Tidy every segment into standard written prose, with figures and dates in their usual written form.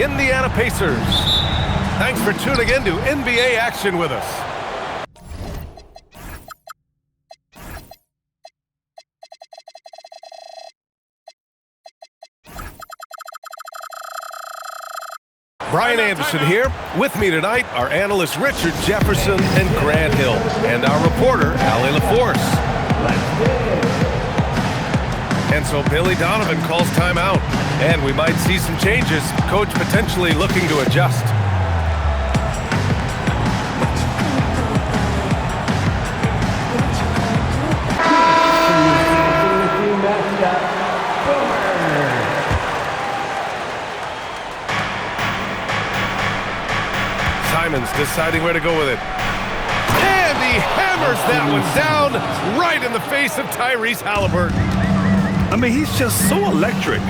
Indiana Pacers. Thanks for tuning in to NBA action with us. Brian Anderson here. With me tonight are analysts Richard Jefferson and Grant Hill, and our reporter, Allie LaForce. And so Billy Donovan calls timeout, and we might see some changes. Coach potentially looking to adjust. Simons deciding where to go with it. And he hammers that one down right in the face of Tyrese Haliburton. I mean, he's just so electric.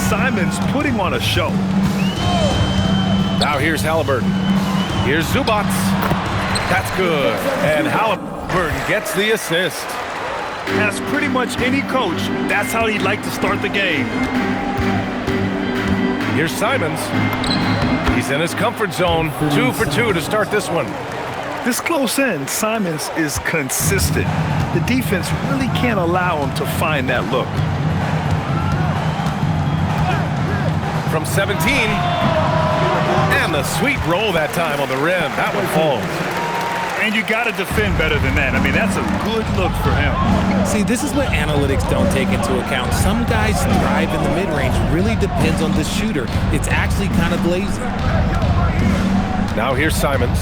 Simons putting on a show. Now here's Haliburton. Here's Zubac. That's good. And Haliburton gets the assist. As pretty much any coach, that's how he'd like to start the game. Here's Simons. He's in his comfort zone. 2 for 2 to start this one. This close in, Simons is consistent. The defense really can't allow him to find that look. From 17. And the sweet roll that time on the rim. That one falls. And you got to defend better than that. I mean, that's a good look for him. See, this is what analytics don't take into account. Some guys thrive in the mid-range. Really depends on the shooter. It's actually kind of lazy. Now here's Simons.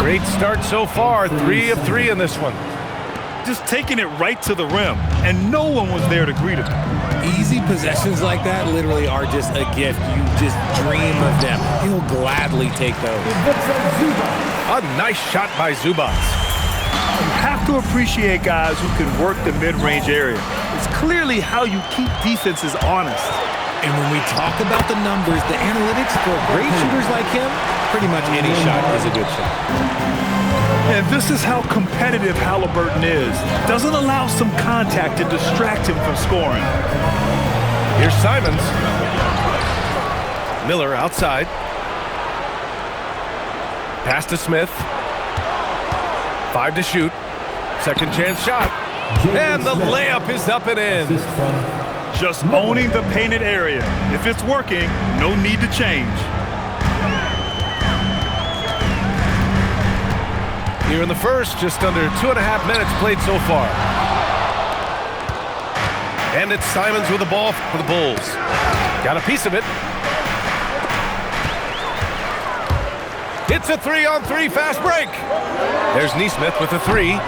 Great start so far. 3 of 3 in this one. Just taking it right to the rim, and no one was there to greet him. Easy possessions like that literally are just a gift. You just dream of them. He'll gladly take those. A nice shot by Zubac. You have to appreciate guys who can work the mid-range area. It's clearly how you keep defenses honest. And when we talk about the numbers, the analytics for great shooters like him, pretty much any shot is a good shot. And this is how competitive Haliburton is. Doesn't allow some contact to distract him from scoring. Here's Simons. Miller outside. Pass to Smith. 5 to shoot. Second chance shot. And the layup is up and in. Just owning the painted area. If it's working, no need to change. Here in the first, just under 2.5 minutes played so far. And it's Simons with the ball for the Bulls. Got a piece of it. It's a 3-on-3 fast break. There's Nesmith with the 3.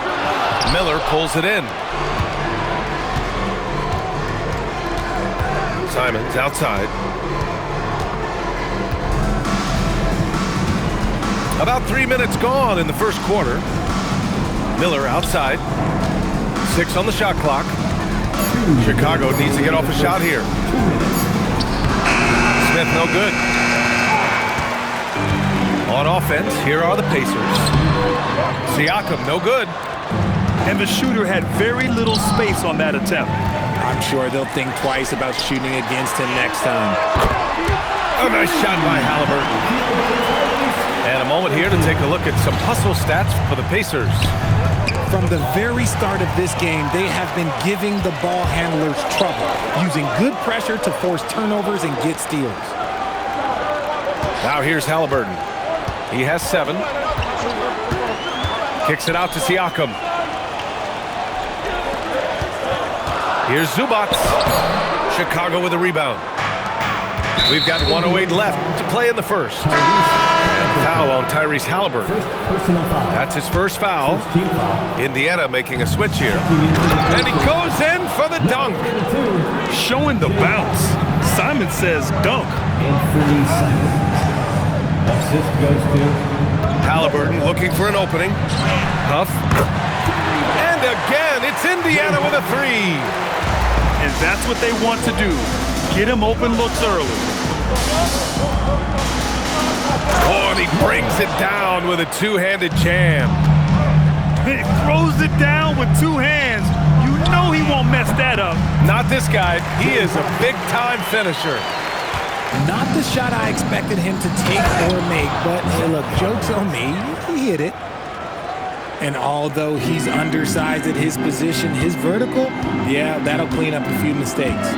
Miller pulls it in. Simons outside. About 3 minutes gone in the first quarter. Miller outside. 6 on the shot clock. Chicago needs to get off a shot here. Smith no good. On offense, here are the Pacers. Siakam no good. And the shooter had very little space on that attempt. I'm sure they'll think twice about shooting against him next time. A nice shot by Haliburton. And a moment here to take a look at some hustle stats for the Pacers. From the very start of this game, they have been giving the ball handlers trouble, using good pressure to force turnovers and get steals. Now here's Haliburton. He has 7. Kicks it out to Siakam. Here's Zubac. Chicago with a rebound. We've got 1:08 left to play in the first. Foul on Tyrese Haliburton. That's his first foul. Indiana making a switch here. And he goes in for the dunk. Showing the bounce. Simon says dunk. Haliburton looking for an opening. Huff. And again, it's Indiana with a 3. And that's what they want to do. Get him open looks early. Oh, and he brings it down with a two-handed jam. He throws it down with 2 hands. You know he won't mess that up. Not this guy. He is a big-time finisher. Not the shot I expected him to take or make, but hey, look, joke's on me. He hit it. And although he's undersized at his position, his vertical, yeah, that'll clean up a few mistakes.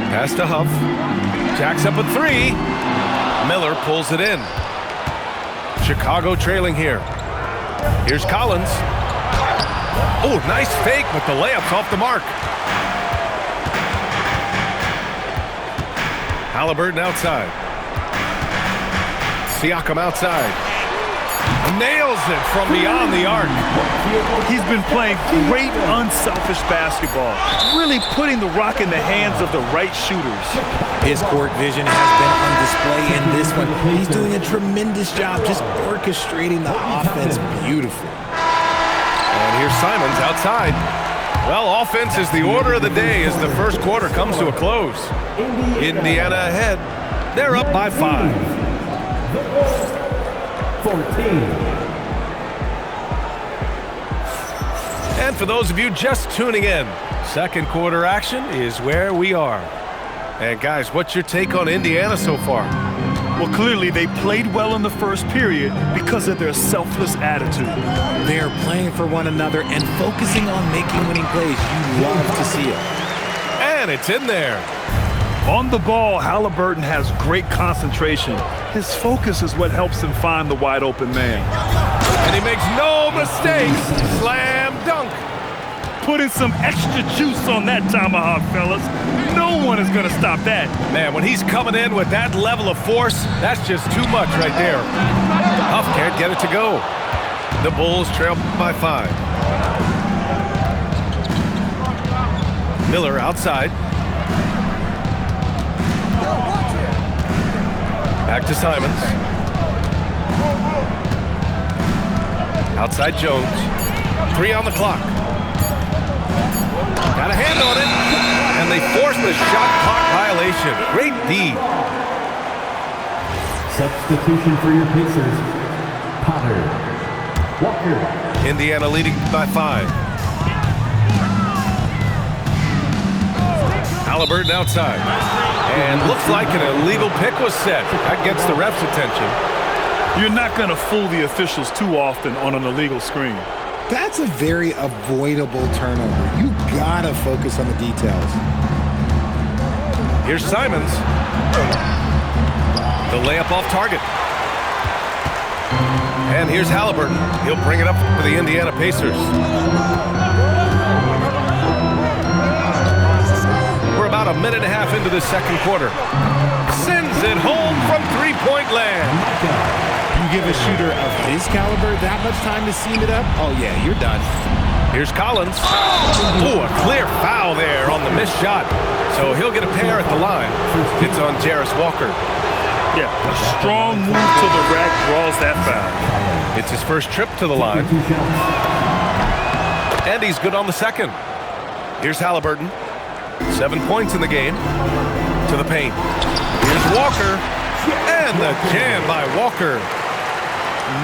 Pass to Huff. Jacks up a three. Miller pulls it in. Chicago trailing here. Here's Collins. Oh, nice fake, but the layup's off the mark. Halliburton outside. Siakam outside. Nails it from beyond the arc. He's been playing great, unselfish basketball, really putting the rock in the hands of the right shooters. His court vision has been on display in this one. He's doing a tremendous job just orchestrating the offense beautifully. And here's Simons outside. Well, offense is the order of the day as the first quarter comes to a close. Indiana ahead. They're up by 5. 14. And for those of you just tuning in, second quarter action is where we are. And guys, what's your take on Indiana so far? Well, clearly they played well in the first period because of their selfless attitude. They're playing for one another and focusing on making winning plays. You love to see it. And it's in there. On the ball, Halliburton has great concentration. His focus is what helps him find the wide open man. And he makes no mistakes. Slam dunk. Putting some extra juice on that tomahawk, fellas. No one is going to stop that. Man, when he's coming in with that level of force, that's just too much right there. Huff can't get it to go. The Bulls trail by 5. Miller outside. Back to Simons. Outside Jones. 3 on the clock. Got a hand on it. And they force the shot clock violation. Great D. Substitution for your Pacers. Potter. Walker. Indiana leading by 5. Halliburton outside. And looks like an illegal pick was set. That gets the ref's attention. You're not going to fool the officials too often on an illegal screen. That's a very avoidable turnover. You gotta focus on the details. Here's Simons. The layup off target. And here's Halliburton. He'll bring it up for the Indiana Pacers. We're about a minute and a half into the second quarter. Sends it home from three-point land. You give a shooter of his caliber that much time to seam it up, oh yeah, you're done. Here's Collins. Oh, a clear foul there on the missed shot. So he'll get a pair at the line. It's on Jarris Walker. Yeah, a strong move to the rack draws that foul. It's his first trip to the line. And he's good on the second. Here's Halliburton. 7 points in the game. To the paint. Here's Walker. And the jam by Walker.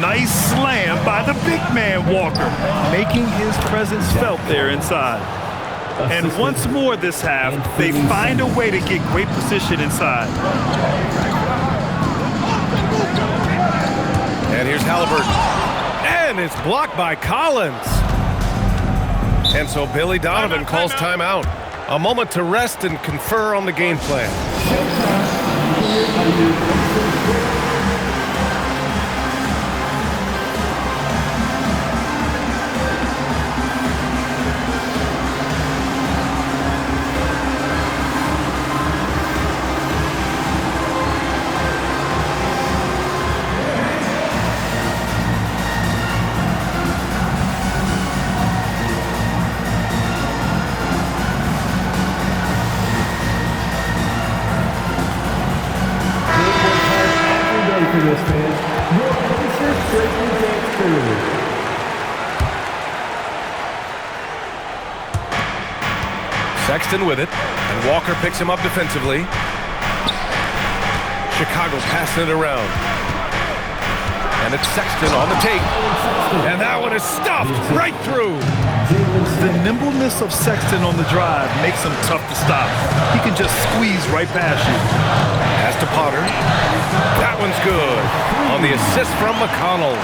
Nice slam by the big man, Walker, making his presence felt there inside. And once more this half, they find a way to get great position inside. And here's Halliburton. And it's blocked by Collins. And so Billy Donovan calls timeout. A moment to rest and confer on the game plan. Sexton with it, and Walker picks him up defensively. Chicago passing it around. And it's Sexton on the take. And that one is stuffed right through. The nimbleness of Sexton on the drive makes him tough to stop. He can just squeeze right past you. Pass to Potter. That one's good. On the assist from McConnell.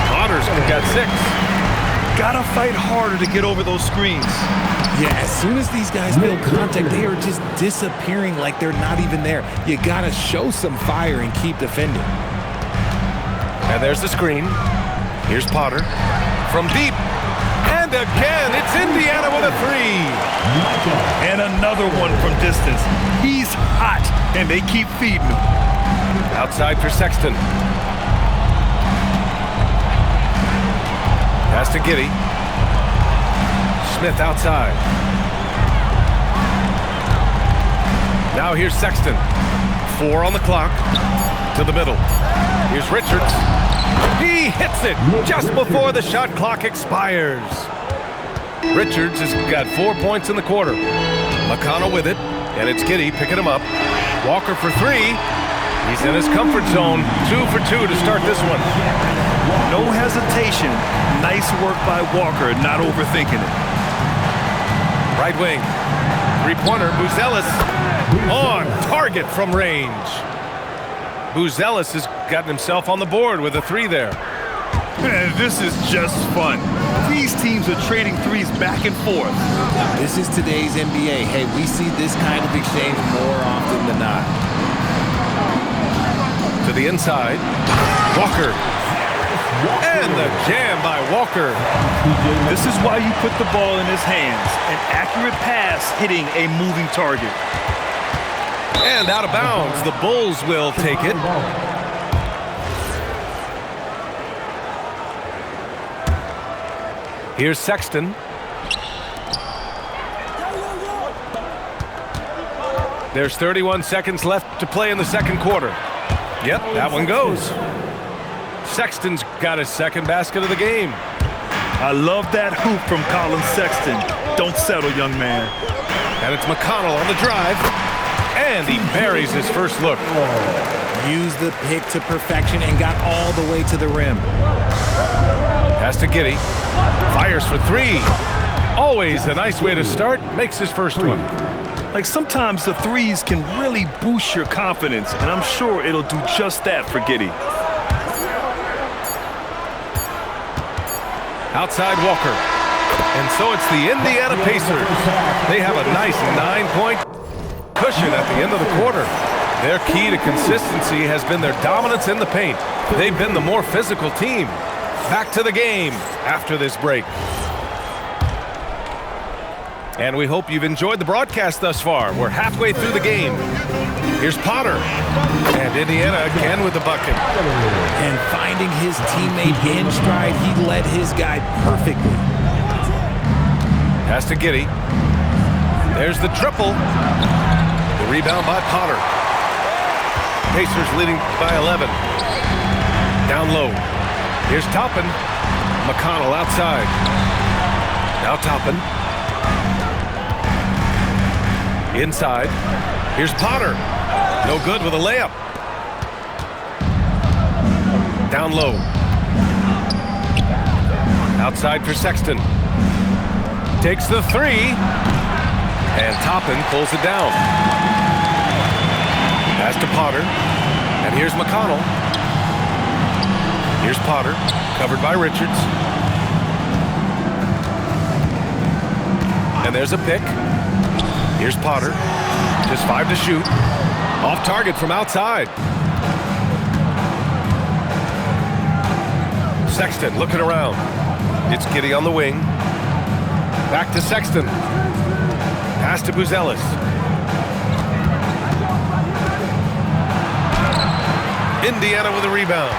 Potter's got 6. Gotta fight harder to get over those screens. Yeah, as soon as these guys feel contact, they are just disappearing like they're not even there. You gotta show some fire and keep defending. And there's the screen. Here's Potter from deep. And again, it's Indiana with a 3. And another one from distance. He's hot, and they keep feeding him. Outside for Sexton. Pass to Giddey. Smith outside. Now here's Sexton. 4 on the clock. To the middle. Here's Richards. He hits it just before the shot clock expires. Richards has got 4 points in the quarter. McConnell with it, and it's Giddey picking him up. Walker for 3. He's in his comfort zone. 2 for 2 to start this one. No hesitation. Nice work by Walker, not overthinking it. Right wing. 3-pointer, Buzelis on target from range. Buzelis has gotten himself on the board with a 3 there. Man, this is just fun. These teams are trading threes back and forth. This is today's NBA. Hey, we see this kind of exchange more often than not. To the inside. Walker. And the jam by Walker. This is why you put the ball in his hands. An accurate pass hitting a moving target. And out of bounds. The Bulls will take it. Here's Sexton. There's 31 seconds left to play in the second quarter. Yep, that one goes. Sexton's got his second basket of the game. I love that hoop from Colin Sexton. Don't settle, young man. And it's McConnell on the drive. And he buries his first look. Used the pick to perfection and got all the way to the rim. Pass to Giddey. Fires for 3. Always a nice way to start. Makes his first one. Like sometimes the threes can really boost your confidence, and I'm sure it'll do just that for Giddey. Outside Walker. And so it's the Indiana Pacers. They have a nice 9-point cushion at the end of the quarter. Their key to consistency has been their dominance in the paint. They've been the more physical team. Back to the game after this break. And we hope you've enjoyed the broadcast thus far. We're halfway through the game. Here's Potter. And Indiana again with the bucket. And finding his teammate in stride, he led his guy perfectly. Pass to Giddey. There's the triple. The rebound by Potter. Pacers leading by 11. Down low. Here's Toppin. McConnell outside. Now Toppin. Inside. Here's Potter. No good with a layup. Down low. Outside for Sexton. Takes the 3. And Toppin pulls it down. Pass to Potter. And here's McConnell. Here's Potter. Covered by Richards. And there's a pick. Here's Potter. Just 5 to shoot. Off target from outside. Sexton looking around. It's Giddey on the wing. Back to Sexton. Pass to Buzelis. Indiana with a rebound.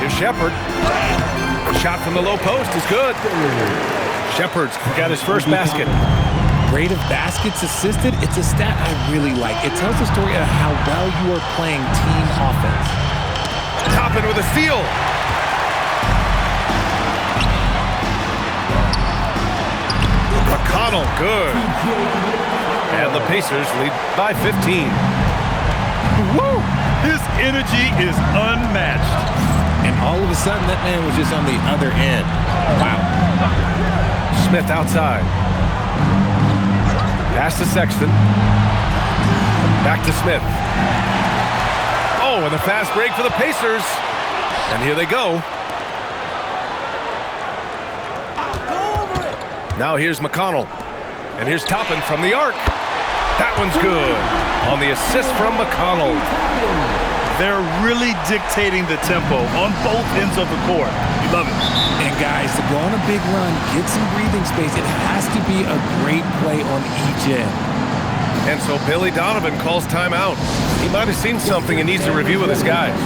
Here's Shepherd. A shot from the low post is good. Shepherd's got his first basket. Rate of baskets assisted, it's a stat I really like. It tells the story of how well you are playing team offense. Toppin with a steal. McConnell, good. And the Pacers lead by 15. Woo! His energy is unmatched. And all of a sudden, that man was just on the other end. Wow. Smith outside. Pass to Sexton. Back to Smith. Oh, and the fast break for the Pacers. And here they go. Now here's McConnell. And here's Toppin from the arc. That one's good. On the assist from McConnell. They're really dictating the tempo on both ends of the court. You love it. And guys, to go on a big run, get some breathing space, it has to be a great play on each end. And so Billy Donovan calls timeout. He might have seen something and needs to review with his guys.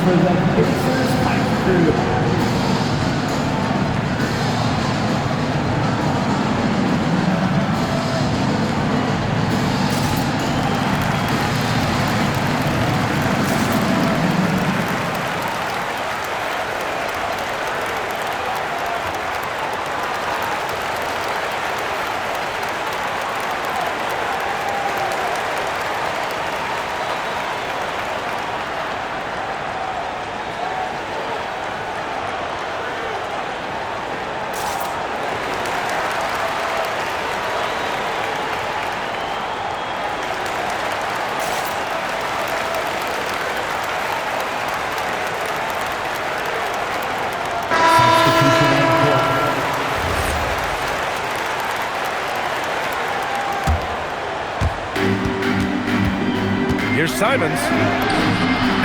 Here's Simons.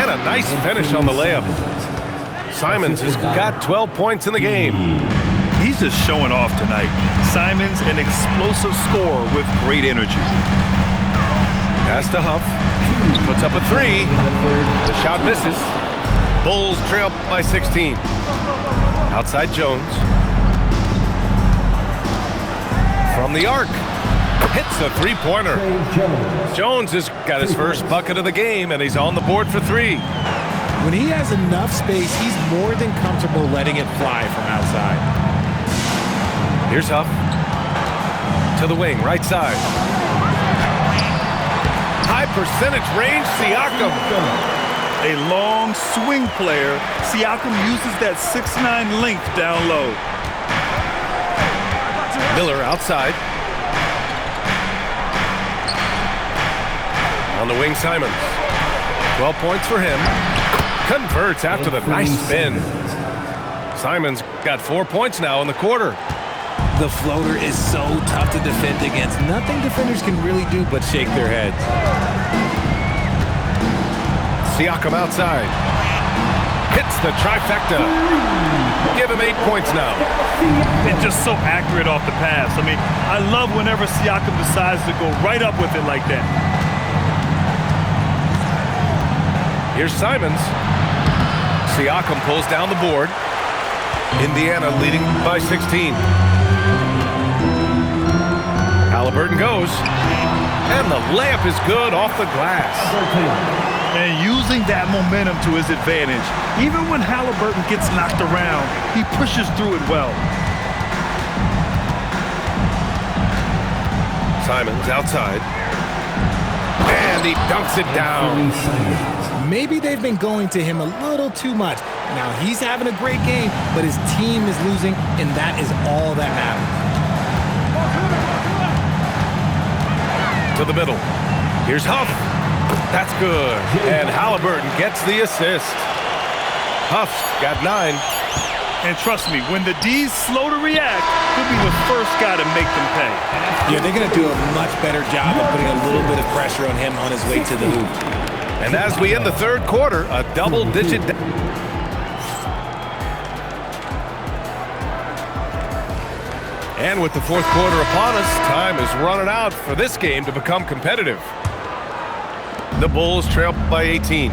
And a nice finish on the layup. Simons has got 12 points in the game. He's just showing off tonight. Simons, an explosive scorer with great energy. Pass to Huff. Puts up a three. The shot misses. Bulls trail by 16. Outside Jones. From the arc. Hits a three-pointer. Jones has got his first bucket of the game, and he's on the board for three. When he has enough space, he's more than comfortable letting it fly from outside. Here's Huff. To the wing, right side. High percentage range, Siakam. A long swing player. Siakam uses that 6'9" length down low. Miller outside. On the wing, Simons. 12 points for him. Converts after the nice spin. Simons got 4 points now in the quarter. The floater is so tough to defend against. Nothing defenders can really do but shake their heads. Siakam outside. Hits the trifecta. Give him 8 points now. And just so accurate off the pass. I mean, I love whenever Siakam decides to go right up with it like that. Here's Simons. Siakam pulls down the board. Indiana leading by 16. Halliburton goes. And the layup is good off the glass. And using that momentum to his advantage. Even when Halliburton gets knocked around, he pushes through it well. Simons outside. And he dunks it down. Maybe they've been going to him a little too much. Now, he's having a great game, but his team is losing, and that is all that matters. To the middle. Here's Huff. That's good. And Halliburton gets the assist. Huff's got 9. And trust me, when the D's slow to react, he'll be the first guy to make them pay. Yeah, they're going to do a much better job of putting a little bit of pressure on him on his way to the hoop. And as we end the third quarter, a double-digit... And with the fourth quarter upon us, time is running out for this game to become competitive. The Bulls trail by 18.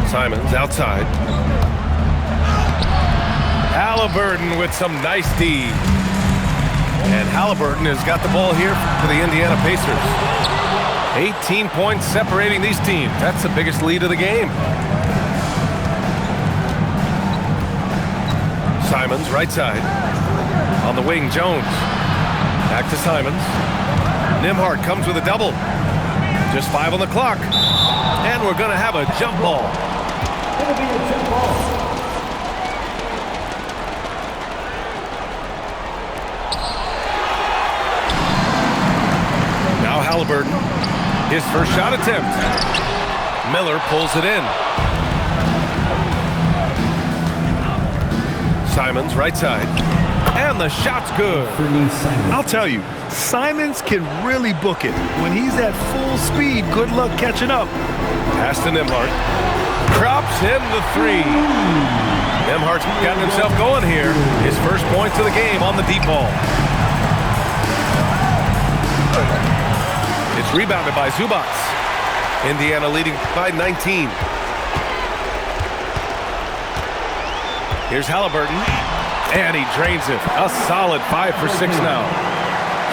Simons outside. Halliburton with some nice D. And Halliburton has got the ball here for the Indiana Pacers. 18 points separating these teams. That's the biggest lead of the game. Simons, right side. On the wing, Jones. Back to Simons. Nembhard comes with a double. Just 5 on the clock. And we're going to have a jump ball. It'll be a jump ball. Now Halliburton. His first shot attempt. Miller pulls it in. Simons, right side. And the shot's good. I'll tell you, Simons can really book it. When he's at full speed, good luck catching up. Pass to Nembhard. Drops in the 3. Nembhard's gotten himself going here. His first points of the game on the deep ball. It's rebounded by Zubac. Indiana leading by 19. Here's Halliburton. And he drains it. A solid 5 for 6 now.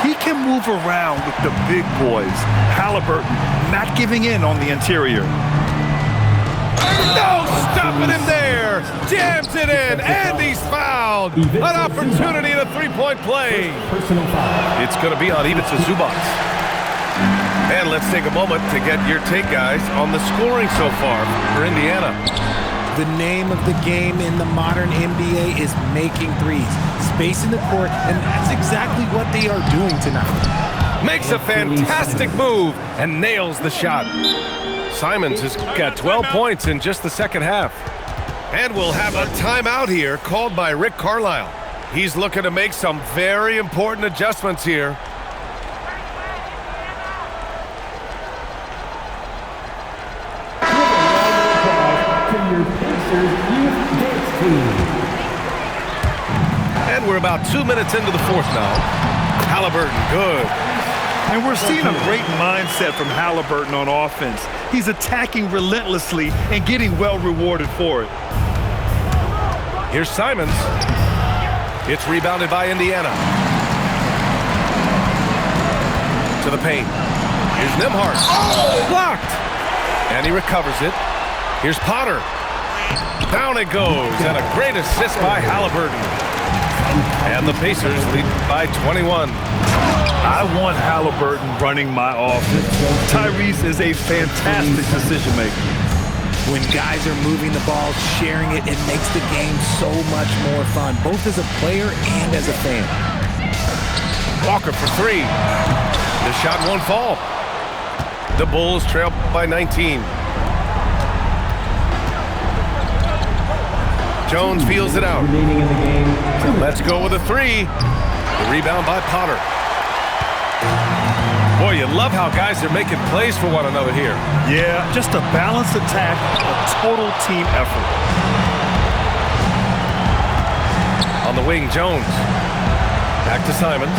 He can move around with the big boys. Halliburton not giving in on the interior. No stopping him there. Jams it in, and he's fouled. An opportunity in a three-point play. Personal foul. It's going to be on Ivica Zubac. And let's take a moment to get your take, guys, on the scoring so far for Indiana. The name of the game in the modern NBA is making threes. Space in the court, and that's exactly what they are doing tonight. Makes a fantastic move and nails the shot. Simons has got 12 points in just the second half. And we'll have a timeout here called by Rick Carlisle. He's looking to make some very important adjustments here. And we're about 2 minutes into the fourth now. Halliburton, good. And we're seeing a great mindset from Halliburton on offense. He's attacking relentlessly and getting well rewarded for it. Here's Simons. It's rebounded by Indiana. To the paint. Here's Nembhard. Oh, blocked. And he recovers it. Here's Potter. Down it goes. And a great assist by Halliburton. And the Pacers lead by 21. I want Halliburton running my offense. Tyrese is a fantastic decision maker. When guys are moving the ball, sharing it, it makes the game so much more fun, both as a player and as a fan. Walker for 3. The shot won't fall. The Bulls trail by 19. Jones feels it out. Remaining in the game. Let's go with a 3. The rebound by Potter. Boy, you love how guys are making plays for one another here. Yeah, just a balanced attack, a total team effort. On the wing, Jones. Back to Simons.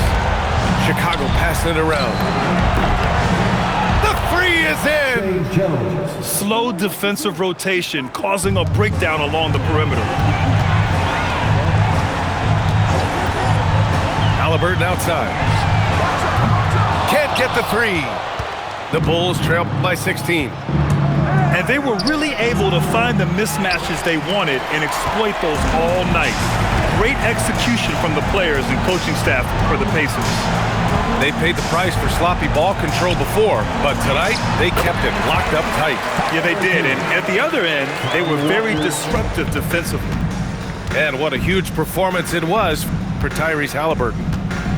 Chicago passing it around. The 3 is in! Trey Jones. Slow defensive rotation causing a breakdown along the perimeter. Halliburton outside. Can't get the 3. The Bulls trail by 16. And they were really able to find the mismatches they wanted and exploit those all night. Great execution from the players and coaching staff for the Pacers. They paid the price for sloppy ball control before, but tonight they kept it locked up tight. Yeah, they did. And at the other end, they were very disruptive defensively. And what a huge performance it was for Tyrese Halliburton.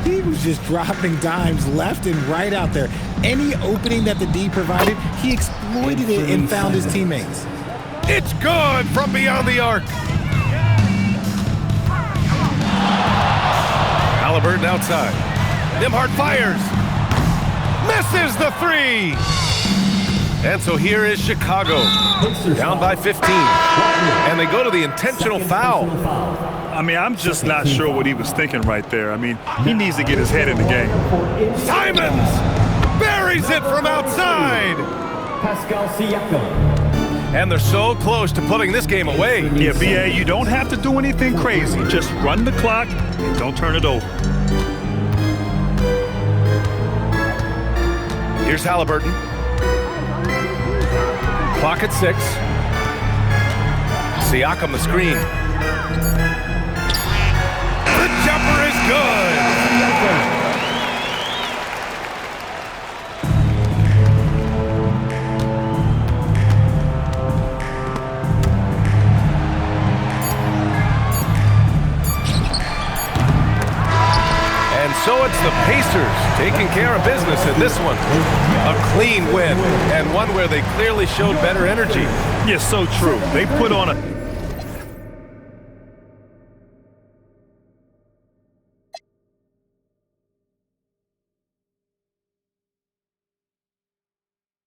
He was just dropping dimes left and right out there. Any opening that the D provided, he exploited it and found his teammates. It's good from beyond the arc. Halliburton outside. Nembhard fires. Misses the 3. And so here is Chicago, down by 15. And they go to the intentional foul. I mean, I'm just not sure what he was thinking right there. I mean, he needs to get his head in the game. Simons buries it from outside. Pascal Siakam. And they're so close to putting this game away. Yeah, BA, you don't have to do anything crazy. Just run the clock and don't turn it over. Here's Halliburton. Clock at 6. Siakam the screen. The jumper is good. so it's the Pacers taking care of business in this one. A clean win, and one where they clearly showed better energy. Yes, so true. They put on a